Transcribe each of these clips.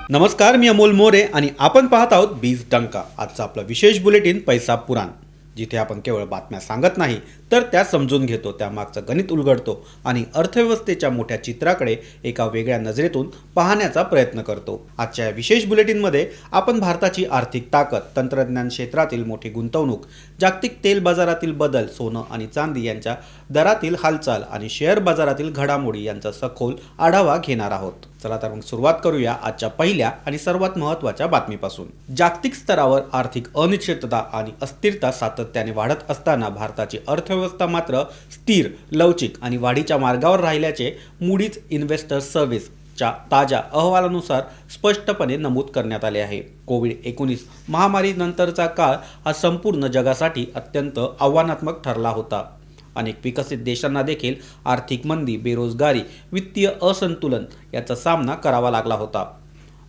नमस्कार, मी अमोल मोरे आणि आपण पाहत आहोत बीज डंका. आजचा आपला विशेष बुलेटिन पैसा पुराण, जिथे आपण केवळ बातम्या सांगत नाही तर त्या समजून घेतो, त्यामागचं गणित उलगडतो आणि अर्थव्यवस्थेच्या मोठ्या चित्राकडे एका वेगळ्या नजरेतून पाहण्याचा प्रयत्न करतो. आजच्या या विशेष बुलेटिनमध्ये आपण भारताची आर्थिक ताकद, तंत्रज्ञान क्षेत्रातील मोठी गुंतवणूक, जागतिक तेल बाजारातील बदल, सोनं आणि चांदी यांच्या दरातील हालचाल आणि शेअर बाजारातील घडामोडी यांचा सखोल आढावा घेणार आहोत. चला तर मग सुरुवात करूया आजच्या पहिल्या आणि सर्वात महत्त्वाच्या बातमीपासून. जागतिक स्तरावर आर्थिक अनिश्चितता आणि अस्थिरता सातत्याने वाढत असताना भारताची अर्थव्यवस्था मात्र स्थिर, लवचिक आणि वाढीच्या मार्गावर राहिल्याचे मूडीज इन्व्हेस्टर्स सर्व्हिसच्या ताज्या अहवालानुसार स्पष्टपणे नमूद करण्यात आले आहे. कोविड-19 महामारीनंतरचा काळ हा संपूर्ण जगासाठी अत्यंत आव्हानात्मक ठरला होता. अनेक विकसित देशांना देखील आर्थिक मंदी, बेरोजगारी, वित्तीय असंतुलन याचा सामना करावा लागला होता.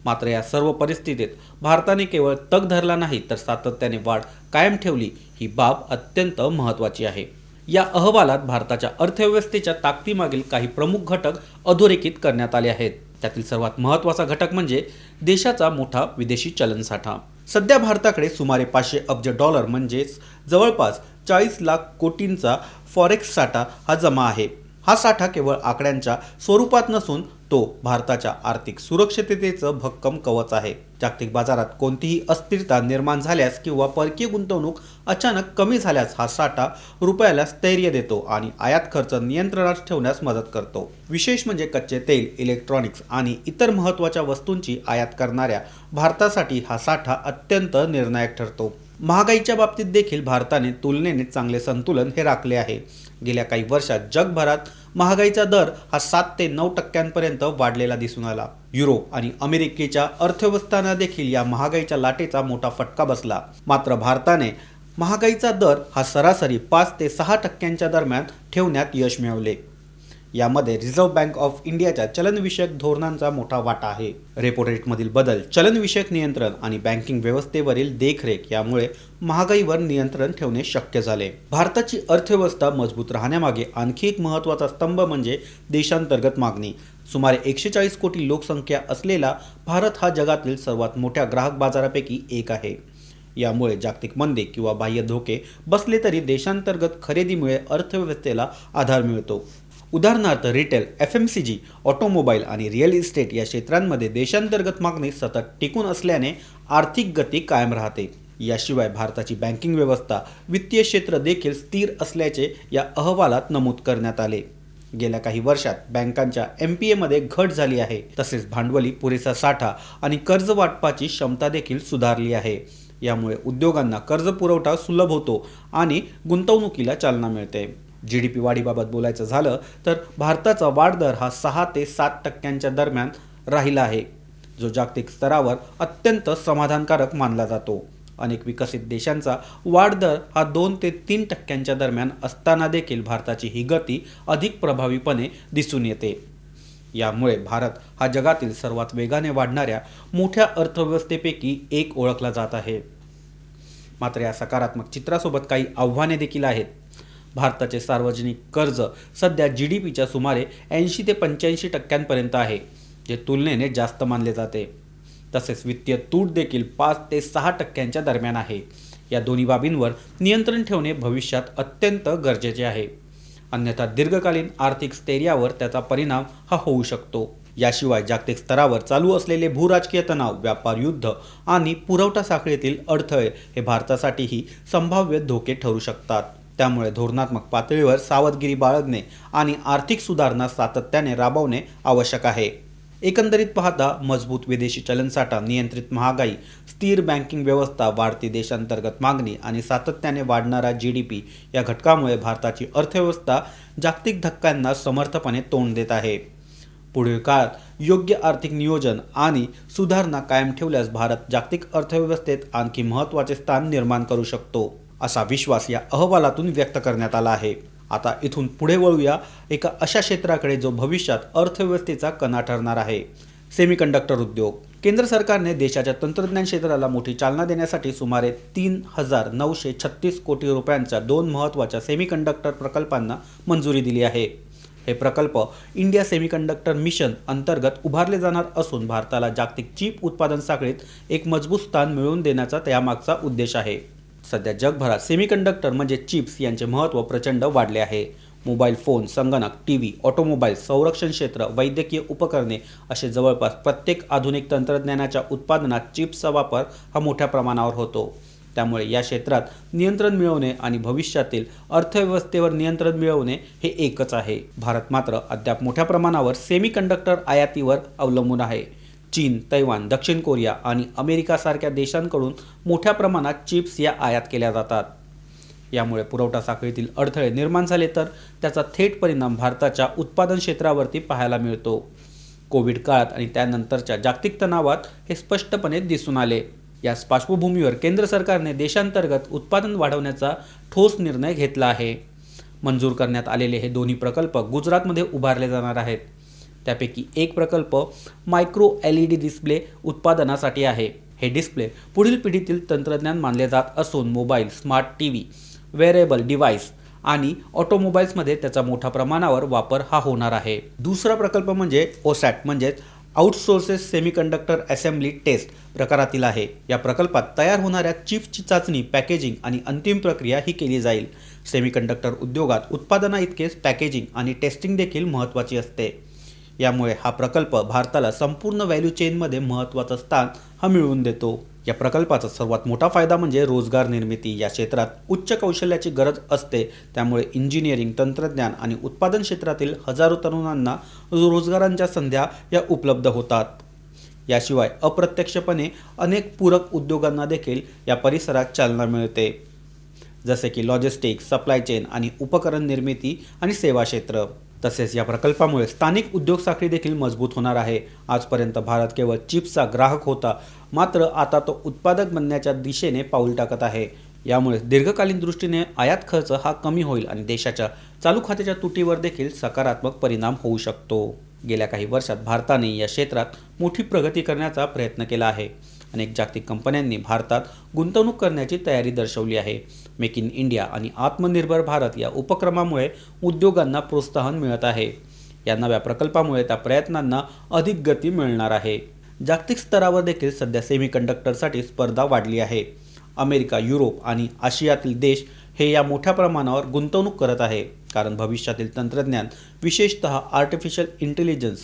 मात्र या सर्व परिस्थितीत भारताने केवळ तग धरला नाही तर सातत्याने वाढ कायम ठेवली. ही बाब अत्यंत महत्त्वाची आहे. या अहवालात भारताच्या अर्थव्यवस्थेच्या ताकदीमागील काही प्रमुख घटक अधोरेखित करण्यात आले आहेत. त्यातील सर्वात महत्त्वाचा घटक म्हणजे देशाचा मोठा विदेशी चलनसाठा. सध्या भारताकडे सुमारे 500 अब्ज डॉलर म्हणजेच जवळपास 40 लाख कोटींचा फॉरेक्स साठा हा जमा आहे. हा साठा केवळ आकड्यांच्या स्वरूपात नसून तो भारताच्या आर्थिक सुरक्षिततेचं भक्कम कवच आहे. जागतिक बाजारात कोणतीही अस्थिरता निर्माण झाल्यास किंवा परकीय गुंतवणूक अचानक कमी झाल्यास हा साठा रुपयाला स्थैर्य देतो आणि आयात खर्च नियंत्रणात ठेवण्यास मदत करतो. विशेष म्हणजे कच्चे तेल, इलेक्ट्रॉनिक्स आणि इतर महत्त्वाच्या वस्तूंची आयात करणाऱ्या भारतासाठी हा साठा अत्यंत निर्णायक ठरतो. महागाईच्या बाबतीत देखील भारताने तुलनेने चांगले संतुलन हे राखले आहे. गेल्या काही वर्षात जगभरात महागाईचा दर हा 7 ते 9% वाढलेला दिसून आला. युरोप आणि अमेरिकेच्या अर्थव्यवस्थांना देखील या महागाईच्या लाटेचा मोठा फटका बसला. मात्र भारताने महागाईचा दर हा सरासरी 5 ते 6% दरम्यान ठेवण्यात यश मिळवले. यामध्ये रिझर्व्ह बँक ऑफ इंडियाच्या चलनविषयक धोरणांचा मोठा वाटा आहे. रेपो रेटमधील बदल, चलनविषयक नियंत्रण आणि बँकिंग व्यवस्थेवरील देखरेख यामुळे महागाईवर नियंत्रण ठेवणे शक्य झाले. भारताची अर्थव्यवस्था मजबूत राहण्यामागे आणखी एक महत्त्वाचा स्तंभ म्हणजे देशांतर्गत मागणी. सुमारे 140 कोटी लोकसंख्या असलेला भारत हा जगातील सर्वात मोठ्या ग्राहक बाजारापैकी एक आहे. यामुळे जागतिक मंदी किंवा बाह्य धोके बसले तरी देशांतर्गत खरेदीमुळे अर्थव्यवस्थेला आधार मिळतो. उदाहरणार्थ रिटेल, FMCG, ऑटोमोबाईल आणि रिअल इस्टेट या क्षेत्रांमध्ये देशांतर्गत मागणी सतत टिकून असल्याने आर्थिक गती कायम राहते. याशिवाय भारताची बँकिंग व्यवस्था, वित्तीय क्षेत्र देखील स्थिर असल्याचे या अहवालात नमूद करण्यात आले. गेल्या काही वर्षात बँकांच्या MPA घट झाली आहे. तसेच भांडवली पुरेसा साठा आणि कर्ज वाटपाची क्षमता देखील सुधारली आहे. यामुळे उद्योगांना कर्ज पुरवठा सुलभ होतो आणि गुंतवणुकीला चालना मिळते. GDP वाढीबाबत बोलायचं झालं तर भारताचा वाढदर हा 6 ते 7% दरम्यान राहिला आहे, जो जागतिक स्तरावर अत्यंत समाधानकारक मानला जातो. अनेक विकसित देशांचा वाढदर हा 2 ते 3% दरम्यान असताना देखील भारताची ही गती अधिक प्रभावीपणे दिसून येते. यामुळे भारत हा जगातील सर्वात वेगाने वाढणाऱ्या मोठ्या अर्थव्यवस्थेपैकी एक ओळखला जात आहे. मात्र या सकारात्मक चित्रासोबत काही आव्हाने देखील आहेत. भारताचे सार्वजनिक कर्ज सध्या GDPच्या सुमारे 80 ते 85% आहे, जे तुलनेने जास्त मानले जाते. तसेच वित्तीय तूट देखील 5 ते 6% दरम्यान आहे. या दोन्ही बाबींवर नियंत्रण ठेवणे भविष्यात अत्यंत गरजेचे आहे. अन्यथा दीर्घकालीन आर्थिक स्थैर्यावर त्याचा परिणाम हा होऊ शकतो. याशिवाय जागतिक स्तरावर चालू असलेले भूराजकीय तणाव, व्यापार युद्ध आणि पुरवठा साखळीतील अडथळे हे भारतासाठीही संभाव्य धोके ठरू शकतात. त्यामुळे धोरणात्मक पातळीवर सावधगिरी बाळगणे आणि आर्थिक सुधारणा सातत्याने राबवणे आवश्यक आहे. एकंदरीत पाहता मजबूत विदेशी चलनसाठा, नियंत्रित महागाई, स्थिर बँकिंग व्यवस्था, वाढती देशांतर्गत मागणी आणि सातत्याने वाढणारा GDP या घटकामुळे भारताची अर्थव्यवस्था जागतिक धक्क्यांना समर्थपणे तोंड देत आहे. पुढील काळात योग्य आर्थिक नियोजन आणि सुधारणा कायम ठेवल्यास भारत जागतिक अर्थव्यवस्थेत आणखी महत्त्वाचे स्थान निर्माण करू शकतो, असा विश्वास या अहवालातून व्यक्त करण्यात आला आहे. आता इथून पुढे वळूया एका अशा क्षेत्राकडे जो भविष्यात अर्थव्यवस्थेचा कणा ठरणार आहे, सेमीकंडक्टर उद्योग. केंद्र सरकारने देशाच्या तंत्रज्ञान क्षेत्राला मोठी चालना देण्यासाठी सुमारे 3,936 कोटी रुपयांच्या 2 महत्त्वाच्या सेमीकंडक्टर प्रकल्पांना मंजुरी दिली आहे. हे प्रकल्प इंडिया सेमीकंडक्टर मिशन अंतर्गत उभारले जाणार असून भारताला जागतिक चिप उत्पादन साखळीत एक मजबूत स्थान मिळवून देण्याचा त्यामागचा उद्देश आहे. सध्या जगभरात सेमीकंडक्टर म्हणजे चिप्स यांचे महत्त्व प्रचंड वाढले आहे. मोबाईल फोन, संगणक, टीव्ही, ऑटोमोबाईल, संरक्षण क्षेत्र, वैद्यकीय उपकरणे असे जवळपास प्रत्येक आधुनिक तंत्रज्ञानाच्या उत्पादनात चिप्सचा वापर हा मोठ्या प्रमाणावर होतो. त्यामुळे या क्षेत्रात नियंत्रण मिळवणे आणि भविष्यातील अर्थव्यवस्थेवर नियंत्रण मिळवणे हे एकच आहे. भारत मात्र अद्याप मोठ्या प्रमाणावर सेमीकंडक्टर आयातीवर अवलंबून आहे. चीन, तैवान, दक्षिण कोरिया आणि अमेरिकासारख्या देशांकडून मोठ्या प्रमाणात चिप्स या आयात केल्या जातात. यामुळे पुरवठा साखळीतील अडथळे निर्माण झाले तर त्याचा थेट परिणाम भारताच्या उत्पादन क्षेत्रावरती पाहायला मिळतो. कोविड काळात आणि त्यानंतरच्या जागतिक तणावात हे स्पष्टपणे दिसून आले. याच पार्श्वभूमीवर केंद्र सरकारने देशांतर्गत उत्पादन वाढवण्याचा ठोस निर्णय घेतला आहे. मंजूर करण्यात आलेले हे दोन्ही प्रकल्प गुजरातमध्ये उभारले जाणार आहेत. त्यापैकी एक प्रकल्प मायक्रो LED डिस्प्ले उत्पादनासाठी आहे. हे डिस्प्ले पुढील पिढीतील तंत्रज्ञान मानले जात असून mobile, smart TV, wearable device आणि ऑटोमोबाईल्समध्ये त्याचा मोठ्या प्रमाणावर वापर हा होणार आहे. दुसरा प्रकल्प म्हणजे OSAT म्हणजेच आउटसोर्सेस सेमीकंडक्टर असेंब्ली टेस्ट प्रकारातील आहे. या प्रकल्पात तयार होणाऱ्या चिप्सची चाचणी, पॅकेजिंग आणि अंतिम प्रक्रिया ही केली जाईल. सेमीकंडक्टर उद्योगात उत्पादनाइतकेच पॅकेजिंग आणि टेस्टिंग देखील महत्त्वाची असते. यामुळे हा प्रकल्प भारताला संपूर्ण व्हॅल्यू चेनमध्ये महत्त्वाचं स्थान हा मिळवून देतो. या प्रकल्पाचा सर्वात मोठा फायदा म्हणजे रोजगार निर्मिती. या क्षेत्रात उच्च कौशल्याची गरज असते. त्यामुळे इंजिनिअरिंग, तंत्रज्ञान आणि उत्पादन क्षेत्रातील हजारो तरुणांना रोजगारांच्या संध्या या उपलब्ध होतात. याशिवाय अप्रत्यक्षपणे अनेक पूरक उद्योगांना देखील या परिसरात चालना मिळते, जसे की लॉजिस्टिक्स, सप्लाय चेन आणि उपकरण निर्मिती आणि सेवा क्षेत्र. तसेच या प्रकल्पामुळे स्थानिक उद्योग साखळी देखील मजबूत होणार आहे. आजपर्यंत भारत केवळ चिप्सचा ग्राहक होता, मात्र आता तो उत्पादक बनण्याच्या दिशेने पाऊल टाकत आहे. यामुळे दीर्घकालीन दृष्टीने आयात खर्च हा कमी होईल आणि देशाच्या चालू खात्याच्या तुटीवर देखील सकारात्मक परिणाम होऊ शकतो. गेल्या काही वर्षात भारताने या क्षेत्रात मोठी प्रगती करण्याचा प्रयत्न केला आहे. अनेक जागतिक कंपन्यांनी भारतात गुंतवणूक करण्याची तयारी दर्शवली आहे. मेक इन इंडिया आणि आत्मनिर्भर भारत या उपक्रमामुळे उद्योगांना प्रोत्साहन मिळत आहे. या नव्या प्रकल्पामुळे त्या प्रयत्नांना अधिक गती मिळणार आहे. जागतिक स्तरावर देखील सध्या सेमीकंडक्टरसाठी स्पर्धा वाढली आहे. अमेरिका, युरोप आणि आशियातील देश हे या मोठ्या प्रमाणावर गुंतवणूक करत आहे, कारण भविष्यातील तंत्रज्ञान, विशेषतः आर्टिफिशियल इंटेलिजन्स,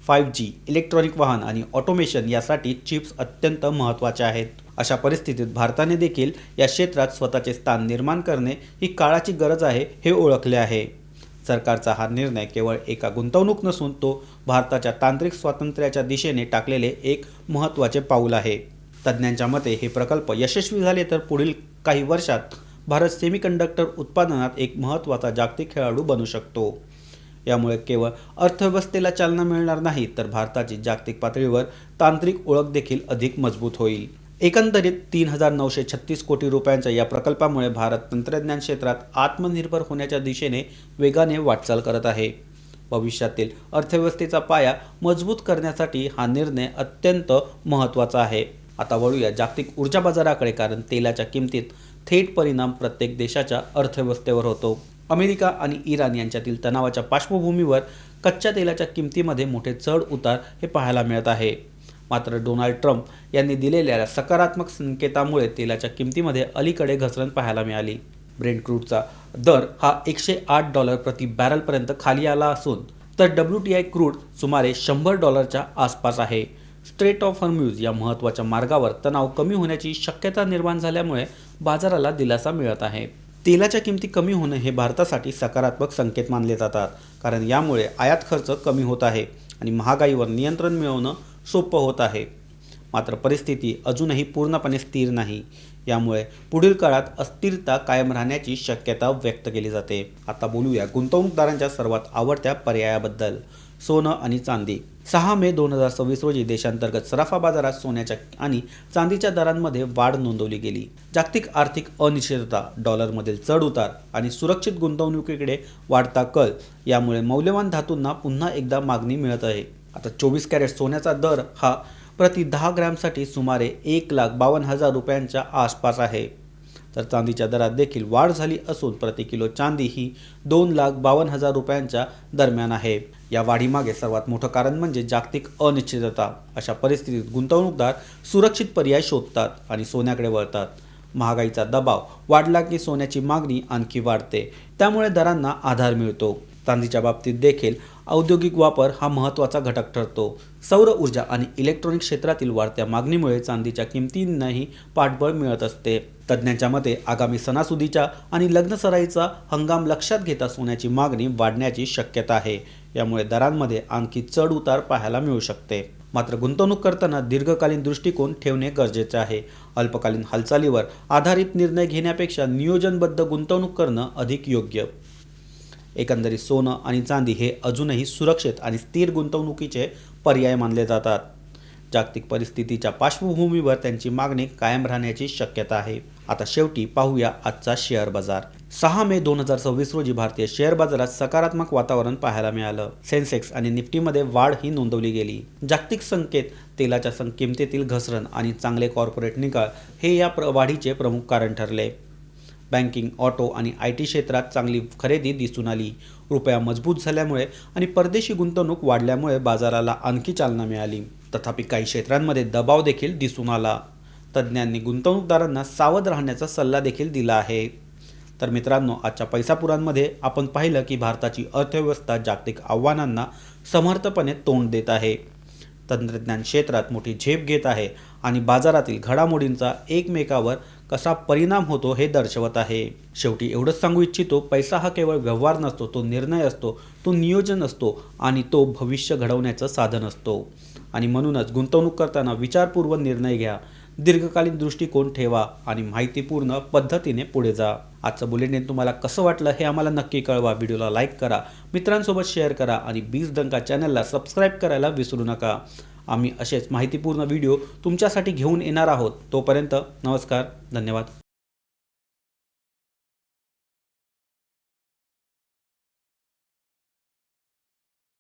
5G, इलेक्ट्रॉनिक वाहन आणि ऑटोमेशन यासाठी चिप्स अत्यंत महत्त्वाचे आहेत. अशा परिस्थितीत भारताने देखील या क्षेत्रात स्वतःचे स्थान निर्माण करणे ही काळाची गरज आहे हे ओळखले आहे. सरकारचा हा निर्णय केवळ एका गुंतवणूक नसून तो भारताच्या तांत्रिक स्वातंत्र्याच्या दिशेने टाकलेले एक महत्त्वाचे पाऊल आहे. तज्ज्ञांच्या मते हे प्रकल्प यशस्वी झाले तर पुढील काही वर्षात भारत सेमीकंडक्टर उत्पादनात एक महत्त्वाचा जागतिक खेळाडू बनू शकतो. यामुळे केवळ अर्थव्यवस्थेला चालना मिळणार नाही, तर भारताची जागतिक पातळीवर तांत्रिक ओळख देखील अधिक मजबूत होईल. एकंदरीत 3,936 कोटी रुपयांच्या या प्रकल्पामुळे भारत तंत्रज्ञान क्षेत्रात आत्मनिर्भर होण्याच्या दिशेने वेगाने वाटचाल करत आहे. भविष्यातील अर्थव्यवस्थेचा पाया मजबूत करण्यासाठी हा निर्णय अत्यंत महत्त्वाचा आहे. आता वळूया जागतिक ऊर्जा बाजाराकडे, कारण तेलाच्या किमतीत थेट परिणाम प्रत्येक देशाच्या अर्थव्यवस्थेवर होतो. अमेरिका आणि इराण यांच्यातील तणावाच्या पार्श्वभूमीवर कच्च्या तेलाच्या किमतीमध्ये मोठे चढ उतार हे पाहायला मिळत आहे. मात्र डोनाल्ड ट्रम्प यांनी दिलेल्या सकारात्मक संकेतामुळे तेलाच्या किमतीमध्ये अलीकडे घसरण पाहायला मिळाली. ब्रेंट क्रूडचा दर हा $108 प्रति बॅरलपर्यंत खाली आला असून तर WTI क्रूड सुमारे $100 आसपास आहे. स्ट्रेट ऑफ हॉर्म्यूज या महत्त्वाच्या मार्गावर तणाव कमी होण्याची शक्यता निर्माण झाल्यामुळे बाजाराला दिलासा मिळत आहे. तेलाच्या किमती कमी होणे हे भारतासाठी सकारात्मक संकेत मानले जातात, कारण यामुळे आयात खर्च कमी होत आहे आणि महागाईवर नियंत्रण मिळवणं सोपं होत आहे. मात्र परिस्थिती अजूनही पूर्णपणे स्थिर नाही. यामुळे पुढील काळात अस्थिरता कायम राहण्याची शक्यता व्यक्त केली जाते. आता बोलूया गुंतवणूकदारांच्या सर्वात आवडत्या पर्यायाबद्दल, सोनं आणि चांदी. 6 मे 2026 रोजी देशांतर्गत सराफा बाजारात सोन्याच्या आणि चांदीच्या दरांमध्ये वाढ नोंदवली गेली. जागतिक आर्थिक अनिश्चितता, डॉलरमधील चढ उतार आणि सुरक्षित गुंतवणुकीकडे वाढता कल यामुळे मौल्यवान धातूंना पुन्हा एकदा मागणी मिळत आहे. आता 24 कॅरेट सोन्याचा दर हा प्रति 10 ग्रॅमसाठी सुमारे 1,52,000 रुपयांच्या आसपास आहे. तर चांदीच्या दरात देखील वाढ झाली असून प्रति किलो चांदी ही 2,52,000 रुपयांच्या दरम्यान आहे। या वाढीमागे सर्वात मोठं कारण म्हणजे जागतिक अनिश्चितता। अशा परिस्थितीत गुंतवणूकदार सुरक्षित पर्याय शोधतात आणि सोन्याकडे वळतात। महागाईचा दबाव वाढला की सोन्याची मागणी आणखी वाढते, त्यामुळे दरांना आधार मिळतो। चांदीच्या बाबतीत देखील औद्योगिक वापर हा महत्त्वाचा घटक ठरतो। सौर ऊर्जा आणि इलेक्ट्रॉनिक क्षेत्रातील वाढत्या मागणीमुळे चांदीच्या किमतींनाही पाठबळ मिळत असते। तज्ज्ञांच्या मते आगामी सणासुदीच्या आणि लग्नसराईचा हंगाम लक्षात घेता सोन्याची मागणी वाढण्याची शक्यता आहे। यामुळे दरांमध्ये आणखी चढ उतार पाहायला मिळू शकते। मात्र गुंतवणूक करताना दीर्घकालीन दृष्टिकोन ठेवणे गरजेचे आहे। अल्पकालीन हालचालीवर आधारित निर्णय घेण्यापेक्षा नियोजनबद्ध गुंतवणूक करणं अधिक योग्य। एकंदरीत सोनं आणि चांदी हे अजूनही सुरक्षित आणि स्थिर गुंतवणुकीचे पर्याय मानले जातात। जागतिक परिस्थितीच्या पार्श्वभूमीवर त्यांची मागणी कायम राहण्याची शक्यता आहे। आता शेवटी पाहूया आजचा शेअर बाजार। 6 मे 2026 रोजी भारतीय शेअर बाजारात सकारात्मक वातावरण पाहायला मिळालं। सेन्सेक्स आणि निफ्टीमध्ये वाढ ही नोंदवली गेली। जागतिक संकेत, तेलाच्या किमतीतील घसरण आणि चांगले कॉर्पोरेट निकाल हे या वाढीचे प्रमुख कारण ठरले। बँकिंग, ऑटो आणि IT क्षेत्रात चांगली खरेदी दिसून आली। रुपया मजबूत झाल्यामुळे आणि परदेशी गुंतवणूक वाढल्यामुळे बाजाराला आणखी चालना मिळाली। तथापि काही क्षेत्रांमध्ये दबाव देखील दिसून आला। तज्ज्ञांनी गुंतवणूकदारांना सावध राहण्याचा सल्ला देखील दिला आहे। तर मित्रांनो, आजच्या पैसापुरांमध्ये आपण पाहिलं की भारताची अर्थव्यवस्था जागतिक आव्हानांना समर्थपणे तोंड देत आहे, तंत्रज्ञान क्षेत्रात मोठी झेप घेत आहे आणि बाजारातील घडामोडींचा एकमेकावर कसा परिणाम होतो हे दर्शवत आहे। शेवटी एवढंच सांगू इच्छितो, पैसा हा केवळ व्यवहार नसतो, तो निर्णय असतो, तो नियोजन असतो आणि तो भविष्य घडवण्याचं साधन असतो। आणि म्हणूनच गुंतवणूक करताना विचारपूर्वक निर्णय घ्या, दीर्घकालीन दृष्टिकोन ठेवा आणि माहितीपूर्ण पद्धतीने पुढे जा। आजचं बुलेटिन तुम्हाला कसं वाटलं हे आम्हाला नक्की कळवा। व्हिडिओला लाईक करा, मित्रांसोबत शेअर करा आणि बीज डंका चॅनलला सबस्क्राईब करायला विसरू नका। आम्ही असेच माहितीपूर्ण व्हिडिओ तुमच्यासाठी घेऊन येणार आहोत। तोपर्यंत नमस्कार, धन्यवाद।